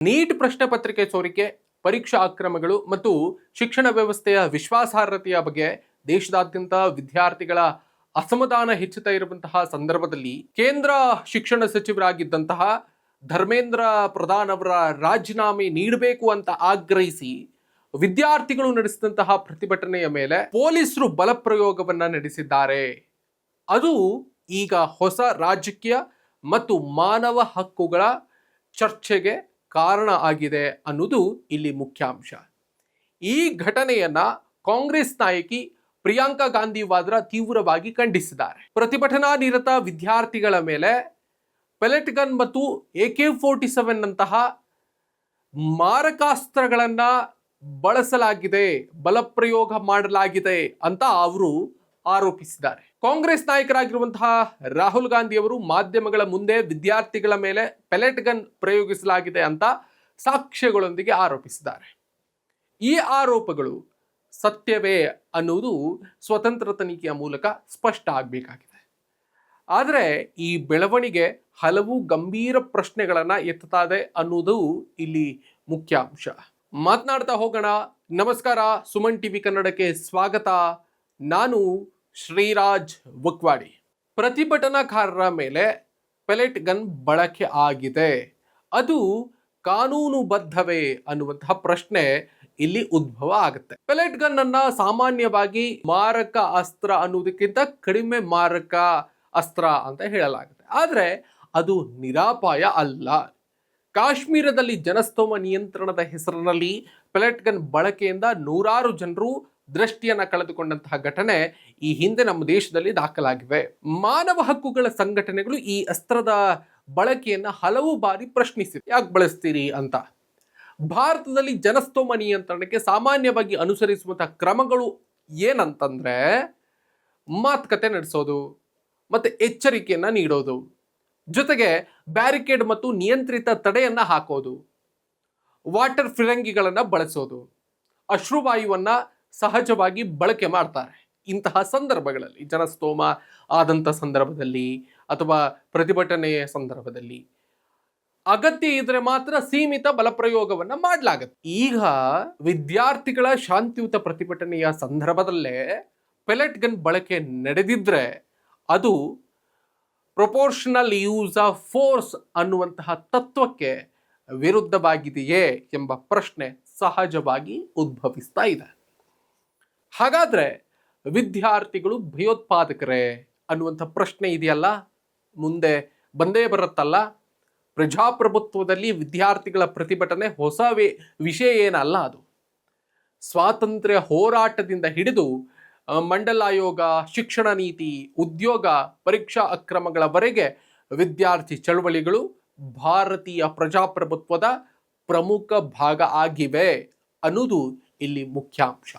Neat ಪ್ರಶ್ನೆ ಪತ್ರಿಕೆ ಸೋರಿಕೆ, ಪರೀಕ್ಷಾ ಅಕ್ರಮಗಳು ಮತ್ತು ಶಿಕ್ಷಣ ವ್ಯವಸ್ಥೆಯ ವಿಶ್ವಾಸಾರ್ಹತೆಯ ಬಗ್ಗೆ ದೇಶದಾದ್ಯಂತ ವಿದ್ಯಾರ್ಥಿಗಳ ಅಸಮಾಧಾನ ಹೆಚ್ಚುತ್ತಾ ಇರುವಂತಹ ಸಂದರ್ಭದಲ್ಲಿ ಕೇಂದ್ರ ಶಿಕ್ಷಣ ಸಚಿವರಾಗಿದ್ದಂತಹ ಧರ್ಮೇಂದ್ರ ಪ್ರಧಾನ್ ಅವರ ರಾಜೀನಾಮೆ ನೀಡಬೇಕು ಅಂತ ಆಗ್ರಹಿಸಿ ವಿದ್ಯಾರ್ಥಿಗಳು ನಡೆಸಿದಂತಹ ಪ್ರತಿಭಟನೆಯ ಮೇಲೆ ಪೊಲೀಸರು ಬಲಪ್ರಯೋಗವನ್ನ ನಡೆಸಿದ್ದಾರೆ. ಅದು ಈಗ ಹೊಸ ರಾಜಕೀಯ ಮತ್ತು ಮಾನವ ಹಕ್ಕುಗಳ ಚರ್ಚೆಗೆ ಕಾರಣ ಆಗಿದೆ ಅನ್ನೋದು ಇಲ್ಲಿ ಮುಖ್ಯಾಂಶ. ಈ ಘಟನೆಯನ್ನ ಕಾಂಗ್ರೆಸ್ ನಾಯಕಿ ಪ್ರಿಯಾಂಕಾ ಗಾಂಧಿ ವಾದ್ರಾ ತೀವ್ರವಾಗಿ ಖಂಡಿಸಿದ್ದಾರೆ. ಪ್ರತಿಭಟನಾ ನಿರತ ವಿದ್ಯಾರ್ಥಿಗಳ ಮೇಲೆ ಪೆಲೆಟ್ ಗನ್ ಮತ್ತು AK-47 ನಂತಹ ಮಾರಕಾಸ್ತ್ರಗಳನ್ನ ಬಳಸಲಾಗಿದೆ, ಬಲಪ್ರಯೋಗ ಮಾಡಲಾಗಿದೆ ಅಂತ ಅವರು ಆರೋಪಿಸಿದ್ದಾರೆ. ಕಾಂಗ್ರೆಸ್ ನಾಯಕರಾಗಿರುವಂತಹ ರಾಹುಲ್ ಗಾಂಧಿ ಅವರು ಮಾಧ್ಯಮಗಳ ಮುಂದೆ ವಿದ್ಯಾರ್ಥಿಗಳ ಮೇಲೆ ಪೆಲೆಟ್ ಗನ್ ಪ್ರಯೋಗಿಸಲಾಗಿದೆ ಅಂತ ಸಾಕ್ಷ್ಯಗಳೊಂದಿಗೆ ಆರೋಪಿಸಿದ್ದಾರೆ. ಈ ಆರೋಪಗಳು ಸತ್ಯವೇ ಅನ್ನುವುದು ಸ್ವತಂತ್ರ ತನಿಖೆಯ ಮೂಲಕ ಸ್ಪಷ್ಟ ಆಗಬೇಕಾಗಿದೆ. ಆದರೆ ಈ ಬೆಳವಣಿಗೆ ಹಲವು ಗಂಭೀರ ಪ್ರಶ್ನೆಗಳನ್ನ ಎತ್ತುತ್ತದೆ ಅನ್ನುವುದು ಇಲ್ಲಿ ಮುಖ್ಯಾಂಶ. ಮಾತನಾಡ್ತಾ ಹೋಗೋಣ. ನಮಸ್ಕಾರ, ಸುಮನ್ ಟಿವಿ ಕನ್ನಡಕ್ಕೆ ಸ್ವಾಗತ. ನಾನು ಶ್ರೀರಾಜ್ ವಕ್ವಾಡಿ. ಪ್ರತಿಭಟನಾಕಾರರ ಮೇಲೆ ಪೆಲೆಟ್ ಗನ್ ಬಳಕೆ ಆಗಿದೆ, ಅದು ಕಾನೂನುಬದ್ಧವೇ ಅನ್ನುವಂತಹ ಪ್ರಶ್ನೆ ಇಲ್ಲಿ ಉದ್ಭವ ಆಗುತ್ತೆ. ಪೆಲೆಟ್ ಗನ್ ಅನ್ನ ಸಾಮಾನ್ಯವಾಗಿ ಮಾರಕ ಅಸ್ತ್ರ ಅನ್ನೋದಕ್ಕಿಂತ ಕಡಿಮೆ ಮಾರಕ ಅಸ್ತ್ರ ಅಂತ ಹೇಳಲಾಗುತ್ತೆ. ಆದರೆ ಅದು ನಿರಾಪಾಯ ಅಲ್ಲ. ಕಾಶ್ಮೀರದಲ್ಲಿ ಜನಸ್ತೋಮ ನಿಯಂತ್ರಣದ ಹೆಸರಿನಲ್ಲಿ ಪೆಲೆಟ್ ಗನ್ ಬಳಕೆಯಿಂದ ನೂರಾರು ಜನರು ದೃಷ್ಟಿಯನ್ನ ಕಳೆದುಕೊಂಡಂತಹ ಘಟನೆ ಈ ಹಿಂದೆ ನಮ್ಮ ದೇಶದಲ್ಲಿ ದಾಖಲಾಗಿವೆ. ಮಾನವ ಹಕ್ಕುಗಳ ಸಂಘಟನೆಗಳು ಈ ಅಸ್ತ್ರದ ಬಳಕೆಯನ್ನ ಹಲವು ಬಾರಿ ಪ್ರಶ್ನಿಸಿವೆ. ಯಾಕೆ ಬಳಸ್ತೀರಿ ಅಂತ. ಭಾರತದಲ್ಲಿ ಜನಸ್ತೋಮ ನಿಯಂತ್ರಣಕ್ಕೆ ಸಾಮಾನ್ಯವಾಗಿ ಅನುಸರಿಸುವಂತಹ ಕ್ರಮಗಳು ಏನಂತಂದ್ರೆ ಮಾತುಕತೆ ನಡೆಸೋದು ಮತ್ತೆ ಎಚ್ಚರಿಕೆಯನ್ನ ನೀಡೋದು, ಜೊತೆಗೆ ಬ್ಯಾರಿಕೇಡ್ ಮತ್ತು ನಿಯಂತ್ರಿತ ತಡೆಯನ್ನ ಹಾಕೋದು, ವಾಟರ್ ಫಿರಂಗಿಗಳನ್ನ ಬಳಸೋದು, ಅಶ್ರುವಾಯುವನ್ನ ಸಹಜವಾಗಿ ಬಳಕೆ ಮಾಡ್ತಾರೆ. ಇಂತಹ ಸಂದರ್ಭಗಳಲ್ಲಿ ಜನಸ್ತೋಮ ಆದಂಥ ಸಂದರ್ಭದಲ್ಲಿ ಅಥವಾ ಪ್ರತಿಭಟನೆಯ ಸಂದರ್ಭದಲ್ಲಿ ಅಗತ್ಯ ಇದ್ರೆ ಮಾತ್ರ ಸೀಮಿತ ಬಲಪ್ರಯೋಗವನ್ನ ಮಾಡಲಾಗುತ್ತೆ. ಈಗ ವಿದ್ಯಾರ್ಥಿಗಳ ಶಾಂತಿಯುತ ಪ್ರತಿಭಟನೆಯ ಸಂದರ್ಭದಲ್ಲೇ ಪೆಲೆಟ್ ಗನ್ ಬಳಕೆ ನಡೆದಿದ್ರೆ ಅದು ಪ್ರೊಪೋರ್ಷನಲ್ ಯೂಸ್ ಆಫ್ ಫೋರ್ಸ್ ಅನ್ನುವಂತಹ ತತ್ವಕ್ಕೆ ವಿರುದ್ಧವಾಗಿದೆಯೇ ಎಂಬ ಪ್ರಶ್ನೆ ಸಹಜವಾಗಿ ಉದ್ಭವಿಸ್ತಾ ಇದೆ. ಹಾಗಾದ್ರೆ ವಿದ್ಯಾರ್ಥಿಗಳು ಭಯೋತ್ಪಾದಕರೇ ಅನ್ನುವಂಥ ಪ್ರಶ್ನೆ ಇದೆಯಲ್ಲ, ಮುಂದೆ ಬಂದೇ ಬರುತ್ತಲ್ಲ. ಪ್ರಜಾಪ್ರಭುತ್ವದಲ್ಲಿ ವಿದ್ಯಾರ್ಥಿಗಳ ಪ್ರತಿಭಟನೆ ಹೊಸ ವಿಷಯ ಏನಲ್ಲ. ಅದು ಸ್ವಾತಂತ್ರ್ಯ ಹೋರಾಟದಿಂದ ಹಿಡಿದು ಮಂಡಲ ಆಯೋಗ, ಶಿಕ್ಷಣ ನೀತಿ, ಉದ್ಯೋಗ, ಪರೀಕ್ಷಾ ಅಕ್ರಮಗಳವರೆಗೆ ವಿದ್ಯಾರ್ಥಿ ಚಳವಳಿಗಳು ಭಾರತೀಯ ಪ್ರಜಾಪ್ರಭುತ್ವದ ಪ್ರಮುಖ ಭಾಗ ಆಗಿವೆ ಅನ್ನೋದು ಇಲ್ಲಿ ಮುಖ್ಯಾಂಶ.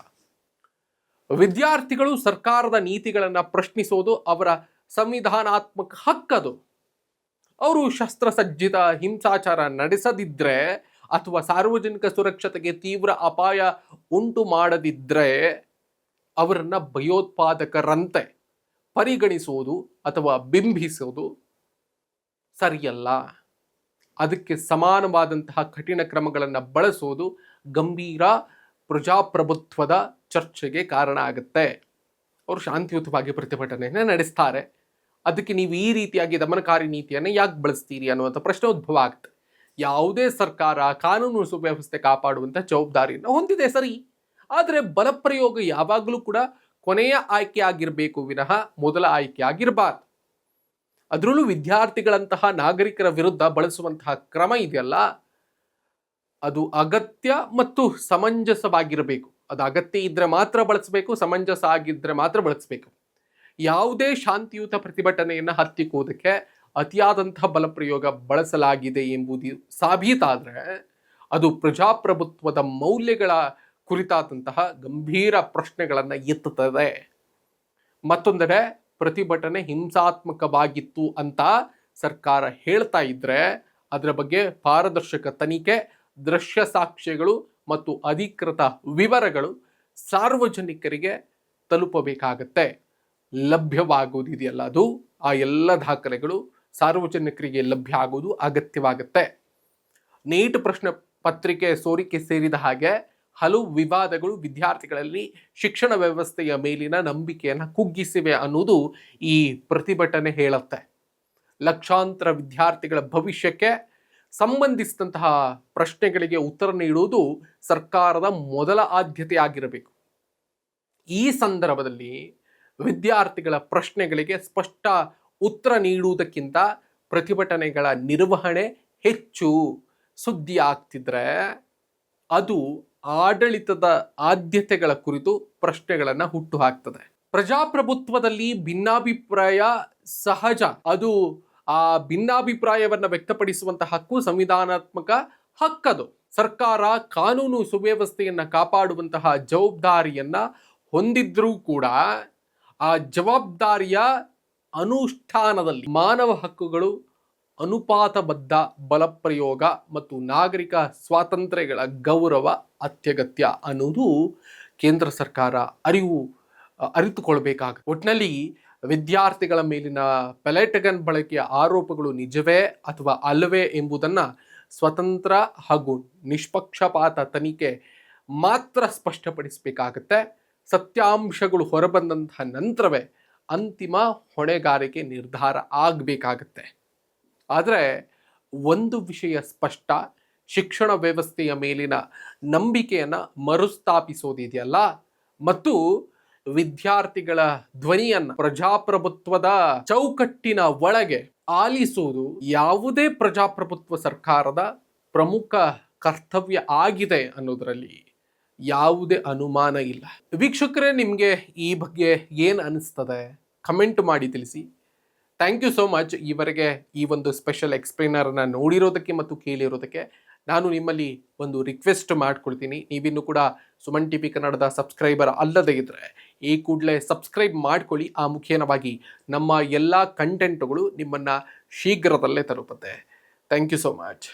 ವಿದ್ಯಾರ್ಥಿಗಳು ಸರ್ಕಾರದ ನೀತಿಗಳನ್ನು ಪ್ರಶ್ನಿಸೋದು ಅವರ ಸಂವಿಧಾನಾತ್ಮಕ ಹಕ್ಕದು. ಅವರು ಶಸ್ತ್ರಸಜ್ಜಿತ ಹಿಂಸಾಚಾರ ನಡೆಸದಿದ್ರೆ ಅಥವಾ ಸಾರ್ವಜನಿಕ ಸುರಕ್ಷತೆಗೆ ತೀವ್ರ ಅಪಾಯ ಉಂಟು ಮಾಡದಿದ್ರೆ ಅವರನ್ನ ಭಯೋತ್ಪಾದಕರಂತೆ ಪರಿಗಣಿಸುವುದು ಅಥವಾ ಬಿಂಬಿಸುವುದು ಸರಿಯಲ್ಲ. ಅದಕ್ಕೆ ಸಮಾನವಾದಂತಹ ಕಠಿಣ ಕ್ರಮಗಳನ್ನು ಬಳಸೋದು ಗಂಭೀರ ಪ್ರಜಾಪ್ರಭುತ್ವದ ಚರ್ಚೆಗೆ ಕಾರಣ ಆಗುತ್ತೆ. ಅವರು ಶಾಂತಿಯುತವಾಗಿ ಪ್ರತಿಭಟನೆಯನ್ನು ನಡೆಸ್ತಾರೆ, ಅದಕ್ಕೆ ನೀವು ಈ ರೀತಿಯಾಗಿ ದಮನಕಾರಿ ನೀತಿಯನ್ನು ಯಾಕೆ ಬಳಸ್ತೀರಿ ಅನ್ನುವಂಥ ಪ್ರಶ್ನೆ ಉದ್ಭವ ಆಗುತ್ತೆ. ಯಾವುದೇ ಸರ್ಕಾರ ಕಾನೂನು ಸುವ್ಯವಸ್ಥೆ ಕಾಪಾಡುವಂಥ ಜವಾಬ್ದಾರಿಯನ್ನು ಹೊಂದಿದೆ, ಸರಿ. ಆದರೆ ಬಲಪ್ರಯೋಗ ಯಾವಾಗಲೂ ಕೂಡ ಕೊನೆಯ ಆಯ್ಕೆ ಆಗಿರಬೇಕು ವಿನಃ ಮೊದಲ ಆಯ್ಕೆ ಆಗಿರಬಾರ್ದು. ಅದರಲ್ಲೂ ವಿದ್ಯಾರ್ಥಿಗಳಂತಹ ನಾಗರಿಕರ ವಿರುದ್ಧ ಬಳಸುವಂತಹ ಕ್ರಮ ಇದೆಯಲ್ಲ, ಅದು ಅಗತ್ಯ ಮತ್ತು ಸಮಂಜಸವಾಗಿರಬೇಕು. ಅದು ಅಗತ್ಯ ಇದ್ರೆ ಮಾತ್ರ ಬಳಸಬೇಕು, ಸಮಂಜಸ ಆಗಿದ್ರೆ ಮಾತ್ರ ಬಳಸಬೇಕು. ಯಾವುದೇ ಶಾಂತಿಯುತ ಪ್ರತಿಭಟನೆಯನ್ನು ಹತ್ತಿಕ್ಕುವುದಕ್ಕೆ ಅತಿಯಾದಂತಹ ಬಲಪ್ರಯೋಗ ಬಳಸಲಾಗಿದೆ ಎಂಬುದು ಸಾಬೀತಾದರೆ ಅದು ಪ್ರಜಾಪ್ರಭುತ್ವದ ಮೌಲ್ಯಗಳ ಕುರಿತಾದಂತಹ ಗಂಭೀರ ಪ್ರಶ್ನೆಗಳನ್ನು ಎತ್ತುತ್ತದೆ. ಮತ್ತೊಂದೆಡೆ ಪ್ರತಿಭಟನೆ ಹಿಂಸಾತ್ಮಕವಾಗಿತ್ತು ಅಂತ ಸರ್ಕಾರ ಹೇಳ್ತಾ ಇದ್ರೆ ಅದರ ಬಗ್ಗೆ ಪಾರದರ್ಶಕ ತನಿಖೆ, ದೃಶ್ಯ ಸಾಕ್ಷ್ಯಗಳು ಮತ್ತು ಅಧಿಕೃತ ವಿವರಗಳು ಸಾರ್ವಜನಿಕರಿಗೆ ತಲುಪಬೇಕಾಗತ್ತೆ. ಲಭ್ಯವಾಗುವುದಿದೆಯಲ್ಲ, ಅದು ಆ ಎಲ್ಲ ದಾಖಲೆಗಳು ಸಾರ್ವಜನಿಕರಿಗೆ ಲಭ್ಯ ಆಗುವುದು ಅಗತ್ಯವಾಗುತ್ತೆ. ನೀಟ್ ಪ್ರಶ್ನೆ ಪತ್ರಿಕೆ ಸೋರಿಕೆ ಸೇರಿದ ಹಾಗೆ ಹಲವು ವಿವಾದಗಳು ವಿದ್ಯಾರ್ಥಿಗಳಲ್ಲಿ ಶಿಕ್ಷಣ ವ್ಯವಸ್ಥೆಯ ಮೇಲಿನ ನಂಬಿಕೆಯನ್ನು ಕುಗ್ಗಿಸಿವೆ ಅನ್ನೋದು ಈ ಪ್ರತಿಭಟನೆ ಹೇಳುತ್ತೆ. ಲಕ್ಷಾಂತರ ವಿದ್ಯಾರ್ಥಿಗಳ ಭವಿಷ್ಯಕ್ಕೆ ಸಂಬಂಧಿಸಿದಂತಹ ಪ್ರಶ್ನೆಗಳಿಗೆ ಉತ್ತರ ನೀಡುವುದು ಸರ್ಕಾರದ ಮೊದಲ ಆದ್ಯತೆ ಆಗಿರಬೇಕು. ಈ ಸಂದರ್ಭದಲ್ಲಿ ವಿದ್ಯಾರ್ಥಿಗಳ ಪ್ರಶ್ನೆಗಳಿಗೆ ಸ್ಪಷ್ಟ ಉತ್ತರ ನೀಡುವುದಕ್ಕಿಂತ ಪ್ರತಿಭಟನೆಗಳ ನಿರ್ವಹಣೆ ಹೆಚ್ಚು ಸುದ್ದಿ ಆಗ್ತಿದ್ರೆ ಅದು ಆಡಳಿತದ ಆದ್ಯತೆಗಳ ಕುರಿತು ಪ್ರಶ್ನೆಗಳನ್ನು ಹುಟ್ಟುಹಾಕ್ತದೆ. ಪ್ರಜಾಪ್ರಭುತ್ವದಲ್ಲಿ ಭಿನ್ನಾಭಿಪ್ರಾಯ ಸಹಜ. ಅದು ಆ ಭಿನ್ನಾಭಿಪ್ರಾಯವನ್ನು ವ್ಯಕ್ತಪಡಿಸುವಂತಹ ಹಕ್ಕು ಸಂವಿಧಾನಾತ್ಮಕ ಹಕ್ಕದು. ಸರ್ಕಾರ ಕಾನೂನು ಸುವ್ಯವಸ್ಥೆಯನ್ನು ಕಾಪಾಡುವಂತಹ ಜವಾಬ್ದಾರಿಯನ್ನ ಹೊಂದಿದ್ರೂ ಕೂಡ ಆ ಜವಾಬ್ದಾರಿಯ ಅನುಷ್ಠಾನದಲ್ಲಿ ಮಾನವ ಹಕ್ಕುಗಳು, ಅನುಪಾತಬದ್ಧ ಬಲಪ್ರಯೋಗ ಮತ್ತು ನಾಗರಿಕ ಸ್ವಾತಂತ್ರ್ಯಗಳ ಗೌರವ ಅತ್ಯಗತ್ಯ ಅನ್ನೋದು ಕೇಂದ್ರ ಸರ್ಕಾರ ಅರಿತುಕೊಳ್ಬೇಕಾಗುತ್ತೆ. ಒಟ್ಟಿನಲ್ಲಿ ವಿದ್ಯಾರ್ಥಿಗಳ ಮೇಲಿನ ಪೆಲೆಟ್ ಗನ್ ಬಳಕೆಯ ಆರೋಪಗಳು ನಿಜವೇ ಅಥವಾ ಅಲ್ಲವೇ ಎಂಬುದನ್ನು ಸ್ವತಂತ್ರ ಹಾಗೂ ನಿಷ್ಪಕ್ಷಪಾತ ತನಿಖೆ ಮಾತ್ರ ಸ್ಪಷ್ಟಪಡಿಸಬೇಕಾಗತ್ತೆ. ಸತ್ಯಾಂಶಗಳು ಹೊರಬಂದಂತಹ ನಂತರವೇ ಅಂತಿಮ ಹೊಣೆಗಾರಿಕೆ ನಿರ್ಧಾರ ಆಗಬೇಕಾಗತ್ತೆ. ಆದರೆ ಒಂದು ವಿಷಯ ಸ್ಪಷ್ಟ, ಶಿಕ್ಷಣ ವ್ಯವಸ್ಥೆಯ ಮೇಲಿನ ನಂಬಿಕೆಯನ್ನು ಮರುಸ್ಥಾಪಿಸೋದಿದೆಯಲ್ಲ ಮತ್ತು ವಿದ್ಯಾರ್ಥಿಗಳ ಧ್ವನಿಯನ್ನು ಪ್ರಜಾಪ್ರಭುತ್ವದ ಚೌಕಟ್ಟಿನ ಒಳಗೆ ಆಲಿಸುವುದು ಯಾವುದೇ ಪ್ರಜಾಪ್ರಭುತ್ವ ಸರ್ಕಾರದ ಪ್ರಮುಖ ಕರ್ತವ್ಯ ಆಗಿದೆ ಅನ್ನೋದರಲ್ಲಿ ಯಾವುದೇ ಅನುಮಾನ ಇಲ್ಲ. ವೀಕ್ಷಕರೇ, ನಿಮಗೆ ಈ ಬಗ್ಗೆ ಏನು ಅನಿಸ್ತದೆ ಕಮೆಂಟ್ ಮಾಡಿ ತಿಳಿಸಿ. ಥ್ಯಾಂಕ್ ಯು ಸೋ ಮಚ್ ಈವರೆಗೆ ಈ ಒಂದು ಸ್ಪೆಷಲ್ ಎಕ್ಸ್ಪ್ಲೇನರ್ನ ನೋಡಿರೋದಕ್ಕೆ ಮತ್ತು ಕೇಳಿರೋದಕ್ಕೆ. ನಾನು ನಿಮ್ಮಲ್ಲಿ ಒಂದು ರಿಕ್ವೆಸ್ಟ್ ಮಾಡ್ಕೊಳ್ತೀನಿ, ನೀವಿನ್ನೂ ಕೂಡ ಸುಮನ್ ಟಿವಿ ಕನ್ನಡದ ಸಬ್ಸ್ಕ್ರೈಬರ್ ಅಲ್ಲದೇ ಇದ್ದರೆ ಈ ಕೂಡಲೇ ಸಬ್ಸ್ಕ್ರೈಬ್ ಮಾಡ್ಕೊಳ್ಳಿ. ಆ ಮುಖೇನವಾಗಿ ನಮ್ಮ ಎಲ್ಲ ಕಂಟೆಂಟುಗಳು ನಿಮ್ಮನ್ನು ಶೀಘ್ರದಲ್ಲೇ ತಲುಪುತ್ತೆ. Thank you so much.